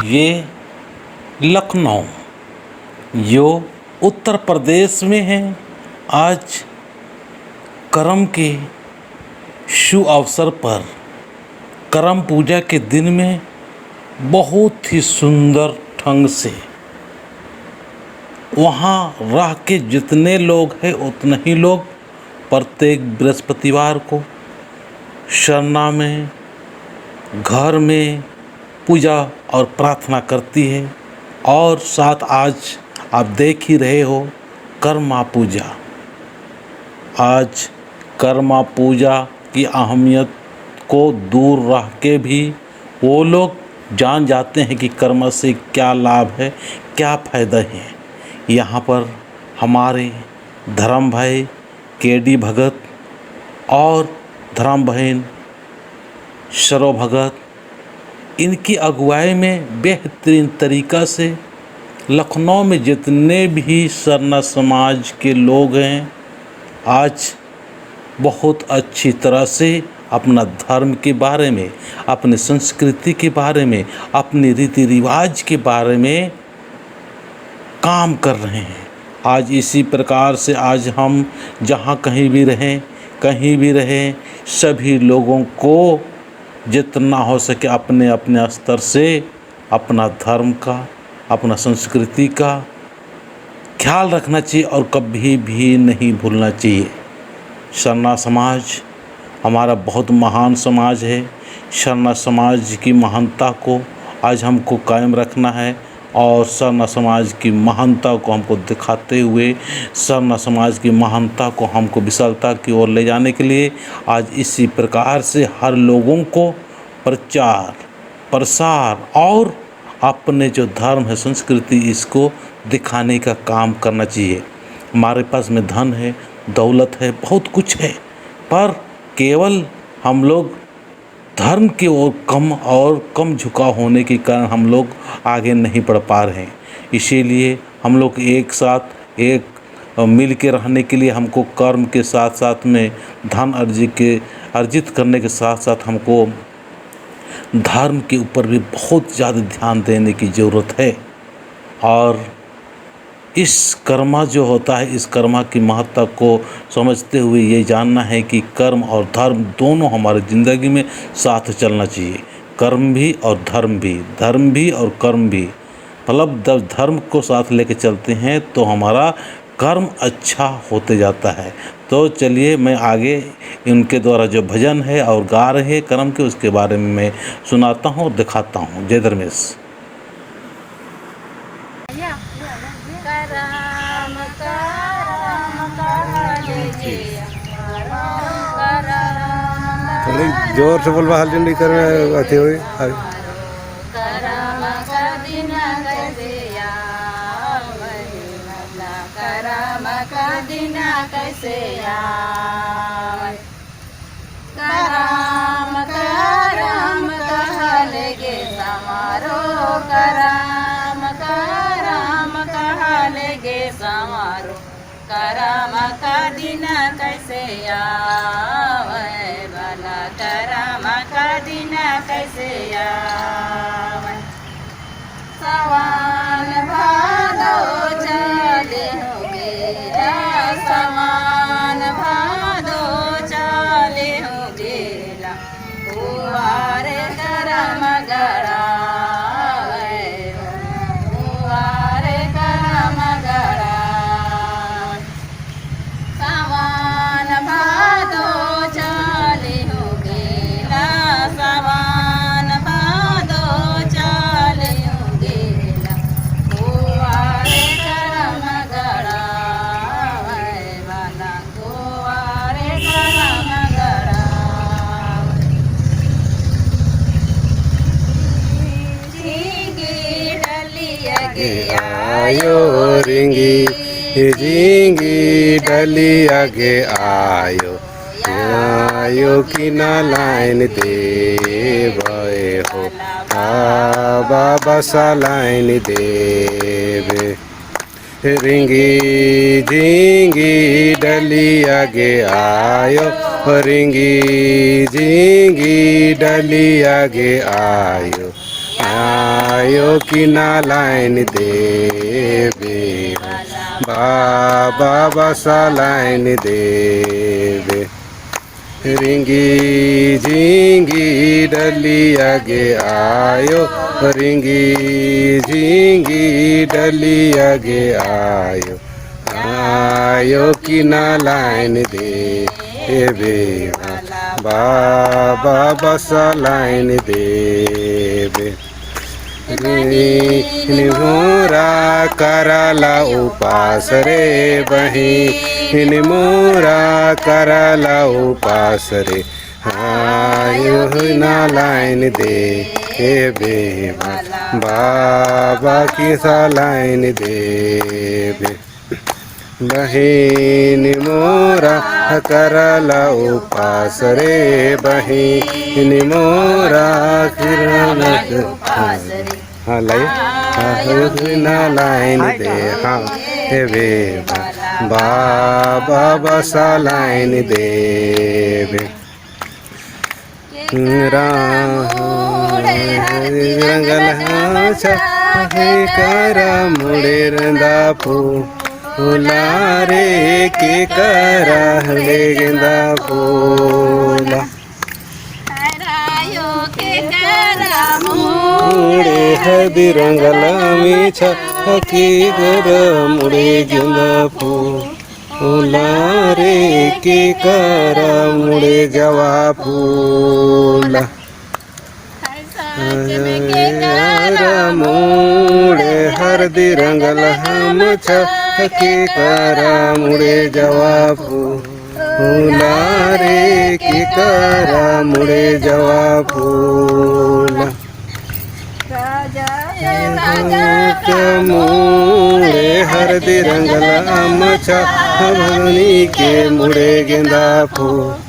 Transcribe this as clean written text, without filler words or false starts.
ये लखनऊ जो उत्तर प्रदेश में है। आज करम के शुभ अवसर पर करम पूजा के दिन में बहुत ही सुंदर ढंग से वहाँ रह के जितने लोग हैं उतने ही लोग प्रत्येक बृहस्पतिवार को शरणा में घर में पूजा और प्रार्थना करती है। और साथ आज आप देख ही रहे हो कर्मा पूजा। आज कर्मा पूजा की अहमियत को दूर रह के भी वो लोग जान जाते हैं कि कर्म से क्या लाभ है, क्या फ़ायदा है। यहाँ पर हमारे धर्म भाई केडी भगत और धर्म बहन शरो भगत, इनकी अगुवाई में बेहतरीन तरीक़ा से लखनऊ में जितने भी सरना समाज के लोग हैं आज बहुत अच्छी तरह से अपना धर्म के बारे में, अपनी संस्कृति के बारे में, अपने रीति रिवाज के बारे में काम कर रहे हैं। आज इसी प्रकार से आज हम जहाँ कहीं भी रहें सभी लोगों को जितना हो सके अपने अपने स्तर से अपना धर्म का, अपना संस्कृति का ख्याल रखना चाहिए और कभी भी नहीं भूलना चाहिए। शरणा समाज हमारा बहुत महान समाज है। शरणा समाज की महानता को आज हमको कायम रखना है और शरणा समाज की महानता को हमको दिखाते हुए शरणा समाज की महानता को हमको विशालता की ओर ले जाने के लिए आज इसी प्रकार से हर लोगों को प्रचार प्रसार और अपने जो धर्म है, संस्कृति, इसको दिखाने का काम करना चाहिए। हमारे पास में धन है, दौलत है, बहुत कुछ है, पर केवल हम लोग धर्म की ओर कम झुकाव होने के कारण हम लोग आगे नहीं बढ़ पा रहे हैं। इसीलिए हम लोग एक साथ मिल के रहने के लिए हमको कर्म के साथ साथ में धन अर्जित करने के साथ साथ हमको धर्म के ऊपर भी बहुत ज़्यादा ध्यान देने की ज़रूरत है। और इस कर्मा जो होता है, इस कर्मा की महत्ता को समझते हुए ये जानना है कि कर्म और धर्म दोनों हमारी ज़िंदगी में साथ चलना चाहिए। कर्म भी और धर्म भी और कर्म भी, मतलब जब धर्म को साथ लेके चलते हैं तो हमारा कर्म अच्छा होते जाता है। तो चलिए मैं आगे इनके द्वारा जो भजन है और गा रहे हैं कर्म के, उसके बारे में मैं सुनाता हूँ और दिखाता हूँ। जय धर्मेश। थोड़ी जोर से बोलवा हाल नहीं कर अथी हुई कैसे करम करम कहलगे समारो करम कहलगे समारो करम का दिन कैसे आवे भला करम का दिन कैसे आवे सवान भादो चले होगे समान भादो चले होगे कुवार करम गड़ावे कुवार करम गड़ावे सवान भादो चले होगे सवान भादो चले होगे कुवार करम गड़ावे वाला कुवार करम गड़ावे झींगी डलिया गया आयो रिंगी झींगी डलिया गे आयो आयो कि ना लाइन देवे हो बाबा सा लाइन देवे रिंगी झींगी डलिया गे आयो रिंगी झींगी डलिया गे आयो आयो की नालायन देवे बाबा बसा लाइन देवे रिंगी झिंगी डलिया गे आयो रिंगी झिंगी डलिया गे आयो आयो की नालायन देवे बाबा बसा लाइन देवे मोरा कराला उपास रे बहिन मोरा कराला उपास रे आयो नालायन देवे बाबा की सालायन देवे बहिन मोरा करला उपास रे बहिन मोरा किरण हाँ लाई नालायन दे हाँ देवे बाबा बसा लाइन देवे रंगल छे करा मुड़े रंदा फूलारे के करा ले गेंदा फूला मुड़े हदी रंगला मीछा की गर मुड़े गेंदा फूलारे के करा मुड़े जवा फूला मुड़े हरदी रंगल हम छके करा मुड़े जवा फूलारे की करा मुड़े जवा फूला मुड़े हरदी रंगल हम भगनी के मुड़े गेंदा फूल